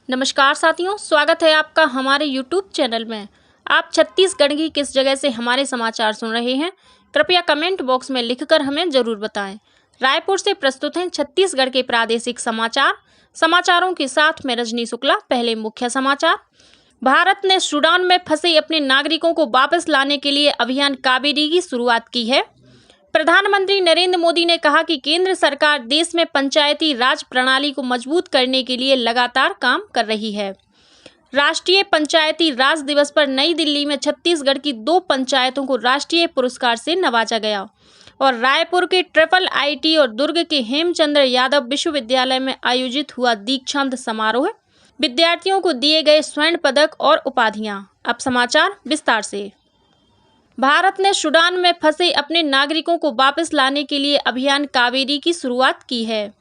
नमस्कार साथियों, स्वागत है आपका हमारे YouTube चैनल में। आप छत्तीसगढ़ की किस जगह से हमारे समाचार सुन रहे हैं, कृपया कमेंट बॉक्स में लिखकर हमें जरूर बताएं। रायपुर से प्रस्तुत हैं छत्तीसगढ़ के प्रादेशिक समाचार। समाचारों के साथ मैं रजनी शुक्ला। पहले मुख्य समाचार। भारत ने सूडान में फंसे अपने नागरिकों को वापस लाने के लिए अभियान कावेरी की शुरुआत की है। प्रधानमंत्री नरेंद्र मोदी ने कहा कि केंद्र सरकार देश में पंचायती राज प्रणाली को मजबूत करने के लिए लगातार काम कर रही है। राष्ट्रीय पंचायती राज दिवस पर नई दिल्ली में छत्तीसगढ़ की 2 पंचायतों को राष्ट्रीय पुरस्कार से नवाजा गया और रायपुर के ट्रिपल आईटी और दुर्ग के हेमचंद्र यादव विश्वविद्यालय में आयोजित हुआ दीक्षांत समारोह। विद्यार्थियों को दिए गए स्वर्ण पदक और उपाधियां। अब समाचार विस्तार से। भारत ने सूडान में फंसे अपने नागरिकों को वापस लाने के लिए अभियान कावेरी की शुरुआत की है।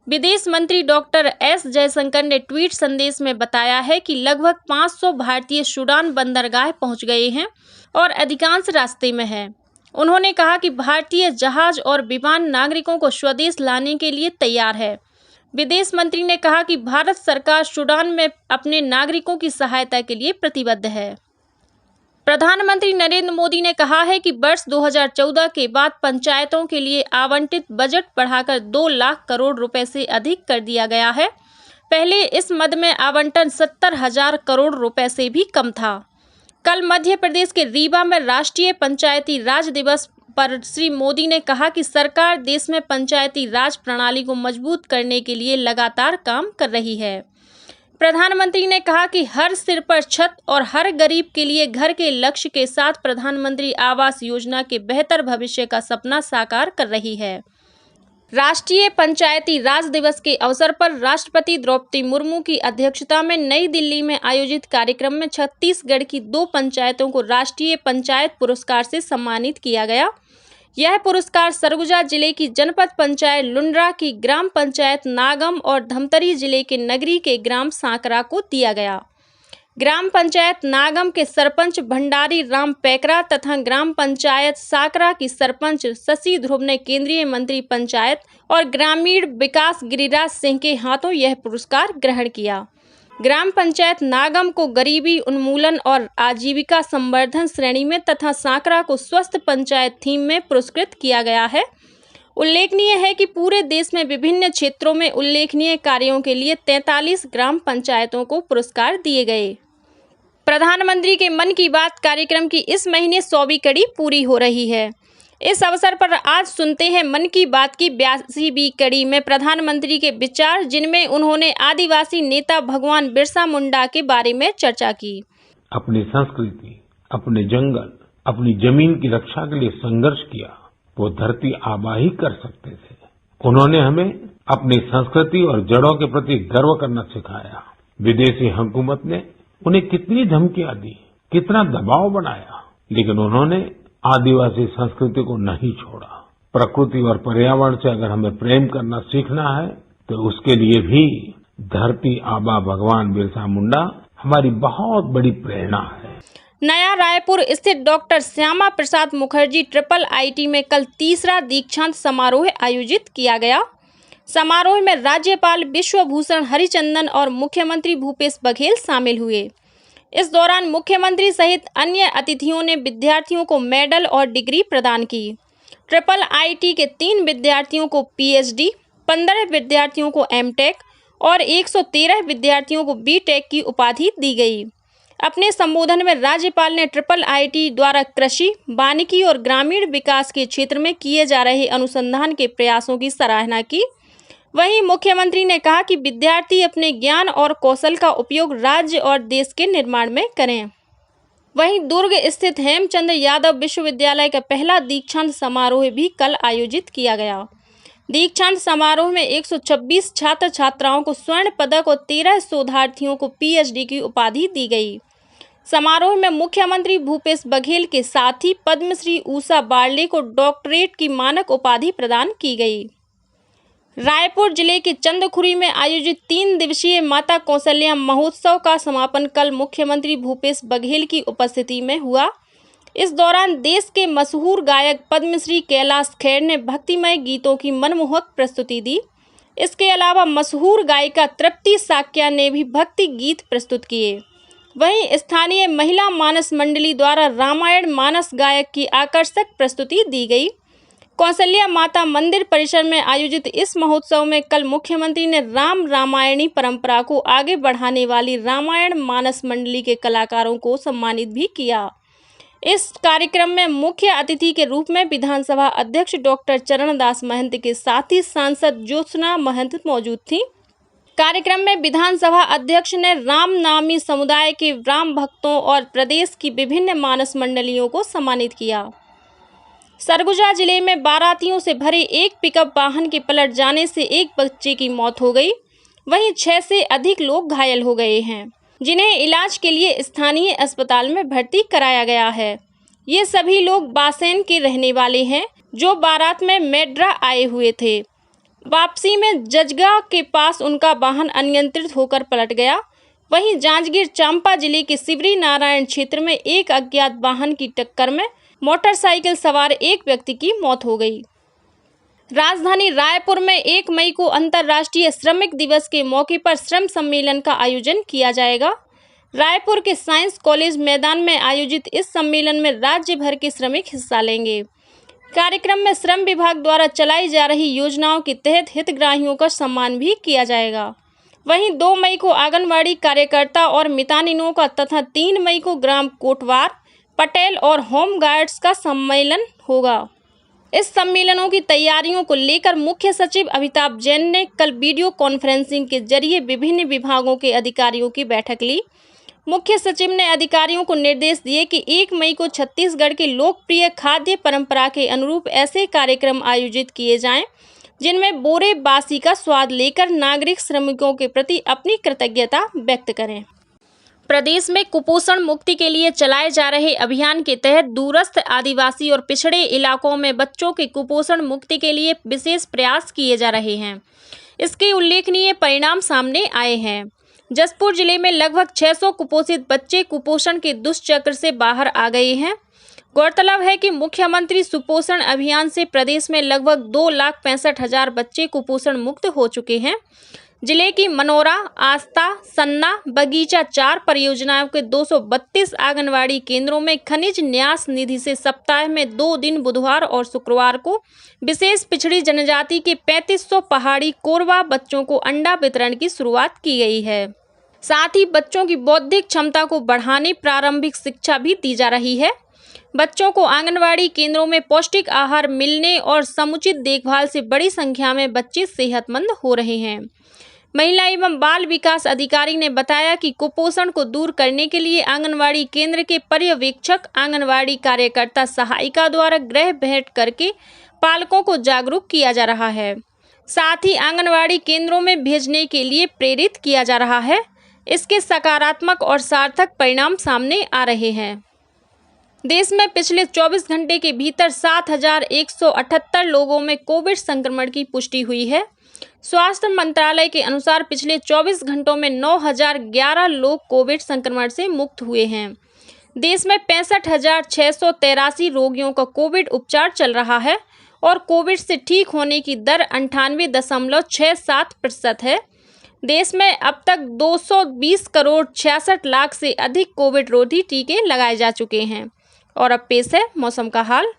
विदेश मंत्री डॉक्टर एस जयशंकर ने ट्वीट संदेश में बताया है कि लगभग 500 भारतीय सूडान बंदरगाह पहुंच गए हैं और अधिकांश रास्ते में हैं। उन्होंने कहा कि भारतीय जहाज और विमान नागरिकों को स्वदेश लाने के लिए तैयार है। विदेश मंत्री ने कहा कि भारत सरकार सूडान में अपने नागरिकों की सहायता के लिए प्रतिबद्ध है। प्रधानमंत्री नरेंद्र मोदी ने कहा है कि वर्ष 2014 के बाद पंचायतों के लिए आवंटित बजट बढ़ाकर 2 लाख करोड़ रुपए से अधिक कर दिया गया है। पहले इस मद में आवंटन 70,000 करोड़ रुपए से भी कम था। कल मध्य प्रदेश के रीवा में राष्ट्रीय पंचायती राज दिवस पर श्री मोदी ने कहा कि सरकार देश में पंचायती राज प्रणाली को मजबूत करने के लिए लगातार काम कर रही है। प्रधानमंत्री ने कहा कि हर सिर पर छत और हर गरीब के लिए घर के लक्ष्य के साथ प्रधानमंत्री आवास योजना के बेहतर भविष्य का सपना साकार कर रही है। राष्ट्रीय पंचायती राज दिवस के अवसर पर राष्ट्रपति द्रौपदी मुर्मू की अध्यक्षता में नई दिल्ली में आयोजित कार्यक्रम में छत्तीसगढ़ की 2 पंचायतों को राष्ट्रीय पंचायत पुरस्कार से सम्मानित किया गया। यह पुरस्कार सरगुजा जिले की जनपद पंचायत लुंड्रा की ग्राम पंचायत नागम और धमतरी जिले के नगरी के ग्राम सांकरा को दिया गया। ग्राम पंचायत नागम के सरपंच भंडारी राम पैकरा तथा ग्राम पंचायत सांकरा की सरपंच शशि ध्रुव ने केंद्रीय मंत्री पंचायत और ग्रामीण विकास गिरिराज सिंह के हाथों यह पुरस्कार ग्रहण किया। ग्राम पंचायत नागम को गरीबी उन्मूलन और आजीविका संवर्धन श्रेणी में तथा सांकरा को स्वस्थ पंचायत थीम में पुरस्कृत किया गया है। उल्लेखनीय है कि पूरे देश में विभिन्न क्षेत्रों में उल्लेखनीय कार्यों के लिए 43 ग्राम पंचायतों को पुरस्कार दिए गए। प्रधानमंत्री के मन की बात कार्यक्रम की इस महीने 100वीं कड़ी पूरी हो रही है। इस अवसर पर आज सुनते हैं मन की बात की 82वीं कड़ी में प्रधानमंत्री के विचार, जिनमें उन्होंने आदिवासी नेता भगवान बिरसा मुंडा के बारे में चर्चा की। अपनी संस्कृति, अपने जंगल, अपनी जमीन की रक्षा के लिए संघर्ष किया। वो धरती आबा ही कर सकते थे। उन्होंने हमें अपनी संस्कृति और जड़ों के प्रति गर्व करना सिखाया। विदेशी हुकूमत ने उन्हें कितनी धमकियां दी, कितना दबाव बनाया, लेकिन उन्होंने आदिवासी संस्कृति को नहीं छोड़ा। प्रकृति और पर्यावरण से अगर हमें प्रेम करना सीखना है तो उसके लिए भी धरती आबा भगवान बिरसा मुंडा हमारी बहुत बड़ी प्रेरणा है। नया रायपुर स्थित doctor Shyama Prasad Mukherjee triple IT में कल तीसरा दीक्षांत समारोह आयोजित किया गया। समारोह में राज्यपाल विश्वभूषण हरिचंदन और मुख्यमंत्री भूपेश बघेल शामिल हुए। इस दौरान मुख्यमंत्री सहित अन्य अतिथियों ने विद्यार्थियों को मेडल और डिग्री प्रदान की। ट्रिपल आईटी के 3 विद्यार्थियों को पीएचडी, 15 विद्यार्थियों को एमटेक और 113 विद्यार्थियों को बीटेक की उपाधि दी गई। अपने संबोधन में राज्यपाल ने ट्रिपल आईटी द्वारा कृषि, वानिकी और ग्रामीण विकास के क्षेत्र में किए जा रहे अनुसंधान के प्रयासों की सराहना की। वहीं मुख्यमंत्री ने कहा कि विद्यार्थी अपने ज्ञान और कौशल का उपयोग राज्य और देश के निर्माण में करें। वहीं दुर्ग स्थित हेमचंद्र यादव विश्वविद्यालय का पहला दीक्षांत समारोह भी कल आयोजित किया गया। दीक्षांत समारोह में 126 छात्र छात्राओं को स्वर्ण पदक और 13 शोधार्थियों को पीएचडी की उपाधि दी गई। समारोह में मुख्यमंत्री भूपेश बघेल के साथ ही पद्मश्री उषा बारले को डॉक्टरेट की मानक उपाधि प्रदान की गई। रायपुर जिले के चंदखुरी में आयोजित 3 दिवसीय माता कौशल्या महोत्सव का समापन कल मुख्यमंत्री भूपेश बघेल की उपस्थिति में हुआ। इस दौरान देश के मशहूर गायक पद्मश्री कैलाश खेर ने भक्तिमय गीतों की मनमोहक प्रस्तुति दी। इसके अलावा मशहूर गायिका तृप्ति साक्या ने भी भक्ति गीत प्रस्तुत किए। वहीं स्थानीय महिला मानस मंडली द्वारा रामायण मानस गायक की आकर्षक प्रस्तुति दी गई। कौशल्या माता मंदिर परिसर में आयोजित इस महोत्सव में कल मुख्यमंत्री ने राम रामायणी परंपरा को आगे बढ़ाने वाली रामायण मानस मंडली के कलाकारों को सम्मानित भी किया। इस कार्यक्रम में मुख्य अतिथि के रूप में विधानसभा अध्यक्ष डॉक्टर चरणदास महंत के साथ ही सांसद ज्योत्सना महंत मौजूद थीं। कार्यक्रम में विधानसभा अध्यक्ष ने रामनामी समुदाय के राम भक्तों और प्रदेश की विभिन्न मानस मंडलियों को सम्मानित किया। सरगुजा जिले में बारातियों से भरे एक पिकअप वाहन के पलट जाने से एक बच्चे की मौत हो गई। वहीं 6 से अधिक लोग घायल हो गए हैं, जिन्हें इलाज के लिए स्थानीय अस्पताल में भर्ती कराया गया है। ये सभी लोग बासेन के रहने वाले हैं, जो बारात में मेड्रा आए हुए थे। वापसी में जजगा के पास उनका वाहन अनियंत्रित होकर पलट गया। वहीं जांजगीर चांपा जिले के शिवरी नारायण क्षेत्र में एक अज्ञात वाहन की टक्कर में मोटरसाइकिल सवार एक व्यक्ति की मौत हो गई। राजधानी रायपुर में 1 मई को अंतर्राष्ट्रीय श्रमिक दिवस के मौके पर श्रम सम्मेलन का आयोजन किया जाएगा। रायपुर के साइंस कॉलेज मैदान में आयोजित इस सम्मेलन में राज्य भर के श्रमिक हिस्सा लेंगे। कार्यक्रम में श्रम विभाग द्वारा चलाई जा रही योजनाओं के तहत हितग्राहियों का सम्मान भी किया जाएगा। वहीं 2 मई को आंगनवाड़ी कार्यकर्ता और मितानिनों का तथा 3 मई को ग्राम कोटवार, पटेल और होम गार्ड्स का सम्मेलन होगा। इस सम्मेलनों की तैयारियों को लेकर मुख्य सचिव अमिताभ जैन ने कल वीडियो कॉन्फ्रेंसिंग के जरिए विभिन्न विभागों के अधिकारियों की बैठक ली। मुख्य सचिव ने अधिकारियों को निर्देश दिए कि 1 मई को छत्तीसगढ़ के लोकप्रिय खाद्य परंपरा के अनुरूप ऐसे कार्यक्रम आयोजित किए जाएं, जिनमें बोरे बासी का स्वाद लेकर नागरिक श्रमिकों के प्रति अपनी कृतज्ञता व्यक्त करें। प्रदेश में कुपोषण मुक्ति के लिए चलाए जा रहे अभियान के तहत दूरस्थ आदिवासी और पिछड़े इलाकों में बच्चों के कुपोषण मुक्ति के लिए विशेष प्रयास किए जा रहे हैं। इसके उल्लेखनीय परिणाम सामने आए हैं। जसपुर जिले में लगभग 600 कुपोषित बच्चे कुपोषण के दुष्चक्र से बाहर आ गए हैं। गौरतलब है कि मुख्यमंत्री सुपोषण अभियान से प्रदेश में लगभग 2,65,000 बच्चे कुपोषण मुक्त हो चुके हैं। जिले की मनोरा, आस्था, सन्ना, बगीचा 4 परियोजनाओं के 232 आंगनवाड़ी केंद्रों में खनिज न्यास निधि से सप्ताह में 2 दिन बुधवार और शुक्रवार को विशेष पिछड़ी जनजाति के 3500 पहाड़ी कोरवा बच्चों को अंडा वितरण की शुरुआत की गई है। साथ ही बच्चों की बौद्धिक क्षमता को बढ़ाने प्रारंभिक शिक्षा भी दी जा रही है। बच्चों को आंगनवाड़ी केंद्रों में पौष्टिक आहार मिलने और समुचित देखभाल से बड़ी संख्या में बच्चे सेहतमंद हो रहे हैं। महिला एवं बाल विकास अधिकारी ने बताया कि कुपोषण को दूर करने के लिए आंगनवाड़ी केंद्र के पर्यवेक्षक, आंगनवाड़ी कार्यकर्ता, सहायिका द्वारा गृह भेंट करके पालकों को जागरूक किया जा रहा है। साथ ही आंगनवाड़ी केंद्रों में भेजने के लिए प्रेरित किया जा रहा है। इसके सकारात्मक और सार्थक परिणाम सामने आ रहे हैं। देश में पिछले 24 घंटे के भीतर 7,178 लोगों में कोविड संक्रमण की पुष्टि हुई है। स्वास्थ्य मंत्रालय के अनुसार पिछले 24 घंटों में 9,011 लोग कोविड संक्रमण से मुक्त हुए हैं। देश में 65,683 रोगियों का कोविड उपचार चल रहा है और कोविड से ठीक होने की दर 98.67% है। देश में अब तक 220 करोड़ 66 लाख से अधिक कोविड रोधी टीके लगाए जा चुके हैं। और अब पेश है मौसम का हाल।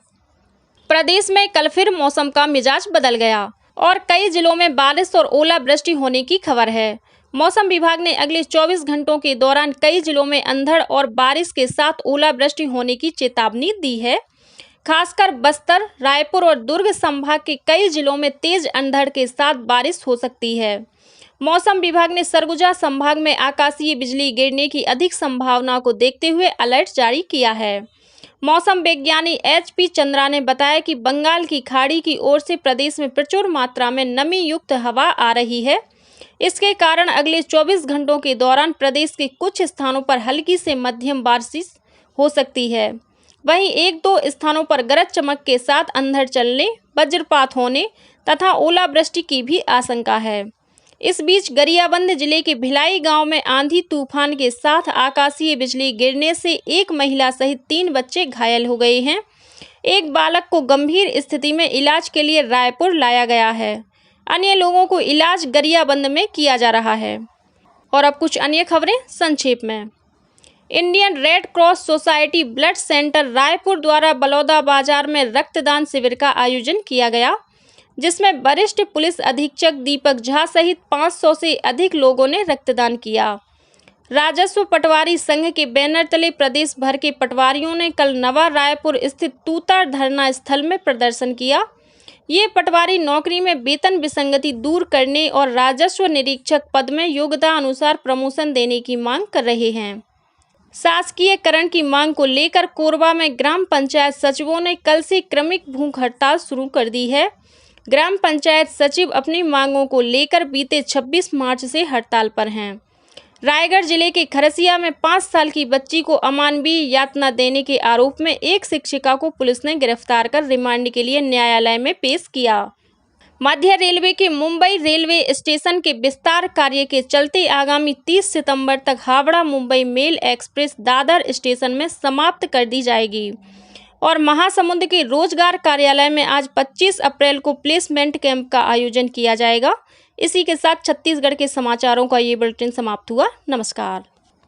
प्रदेश में कल फिर मौसम का मिजाज बदल गया और कई जिलों में बारिश और ओलावृष्टि होने की खबर है। मौसम विभाग ने अगले 24 घंटों के दौरान कई जिलों में अंधड़ और बारिश के साथ ओलावृष्टि होने की चेतावनी दी है। खासकर बस्तर, रायपुर और दुर्ग संभाग के कई जिलों में तेज अंधड़ के साथ बारिश हो सकती है। मौसम विभाग ने सरगुजा संभाग में आकाशीय बिजली गिरने की अधिक संभावना को देखते हुए अलर्ट जारी किया है। मौसम वैज्ञानिक HP चंद्रा ने बताया कि बंगाल की खाड़ी की ओर से प्रदेश में प्रचुर मात्रा में नमी युक्त हवा आ रही है। इसके कारण अगले 24 घंटों के दौरान प्रदेश के कुछ स्थानों पर हल्की से मध्यम बारिश हो सकती है। वहीं 1-2 स्थानों पर गरज चमक के साथ अंधड़ चलने, वज्रपात होने तथा ओलावृष्टि की भी आशंका है। इस बीच गरियाबंद जिले के भिलाई गांव में आंधी तूफान के साथ आकाशीय बिजली गिरने से एक महिला सहित 3 बच्चे घायल हो गए हैं। एक बालक को गंभीर स्थिति में इलाज के लिए रायपुर लाया गया है। अन्य लोगों को इलाज गरियाबंद में किया जा रहा है। और अब कुछ अन्य खबरें संक्षेप में। Indian red cross society blood centre Raipur द्वारा बलौदा बाजार में रक्तदान शिविर का आयोजन किया गया, जिसमें वरिष्ठ पुलिस अधीक्षक दीपक झा सहित 500 से अधिक लोगों ने रक्तदान किया। राजस्व पटवारी संघ के बैनर तले प्रदेश भर के पटवारियों ने कल नवा रायपुर स्थित तूतार धरना स्थल में प्रदर्शन किया। ये पटवारी नौकरी में वेतन विसंगति दूर करने और राजस्व निरीक्षक पद में योग्यता अनुसार प्रमोशन देने की मांग कर रहे हैं। शासकीयकरण की मांग को लेकर कोरबा में ग्राम पंचायत सचिवों ने कल से क्रमिक भूख हड़ताल शुरू कर दी है। ग्राम पंचायत सचिव अपनी मांगों को लेकर बीते 26 मार्च से हड़ताल पर हैं। रायगढ़ जिले के खरसिया में 5 साल की बच्ची को अमानवीय यातना देने के आरोप में एक शिक्षिका को पुलिस ने गिरफ्तार कर रिमांड के लिए न्यायालय में पेश किया। मध्य रेलवे के मुंबई रेलवे स्टेशन के विस्तार कार्य के चलते आगामी 30 सितंबर तक Howrah Mumbai mail express Dadar station में समाप्त कर दी जाएगी। और महासमुंद के रोजगार कार्यालय में आज 25 अप्रैल को प्लेसमेंट कैंप का आयोजन किया जाएगा। इसी के साथ छत्तीसगढ़ के समाचारों का ये बुलेटिन समाप्त हुआ। नमस्कार।